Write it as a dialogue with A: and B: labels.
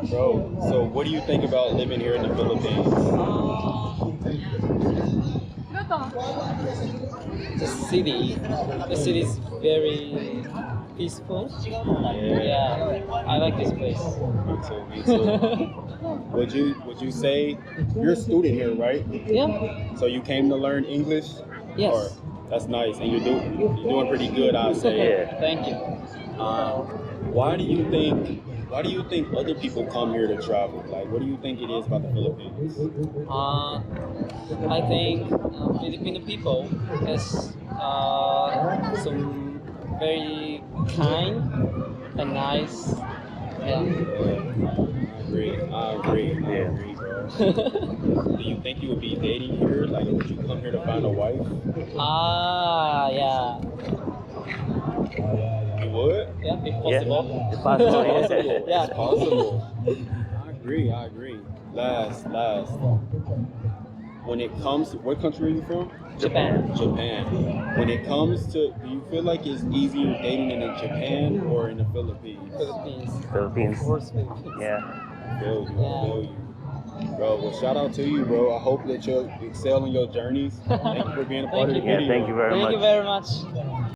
A: Bro, so what do you think about living here in the Philippines?
B: The city, the city is very peaceful. Yeah, I like this place.
A: Me too, me too. Would you say you're a student here, right?
B: Yeah.
A: So you came to learn English?
B: Yes.
A: Or, that's nice, and you're doing pretty good, I'd say.
C: Yeah.
B: Thank you.
A: Why do you think other people come here to travel? Like, what do you think it is about the Philippines?
B: I think Filipino people is some very kind and nice. Yeah.
A: I agree, bro. Do you think you would be dating here? Like, would you come here to find a wife?
B: Yeah.
A: You would?
B: Yeah, if possible.
C: Yeah, it's possible. Yes.
B: Yeah.
A: It's possible. I agree. Last. When it comes to, what country are you from?
B: Japan.
A: When it comes to, do you feel like it's easier dating in Japan or in the Philippines?
C: Philippines.
B: Of course, Philippines.
C: Yeah.
A: I feel you. Bro, well, shout out to you, bro. I hope that you excel in your journeys. Thank you for being a part of the
C: Yeah.
A: video.
C: Thank you very much.
B: Thank you very much.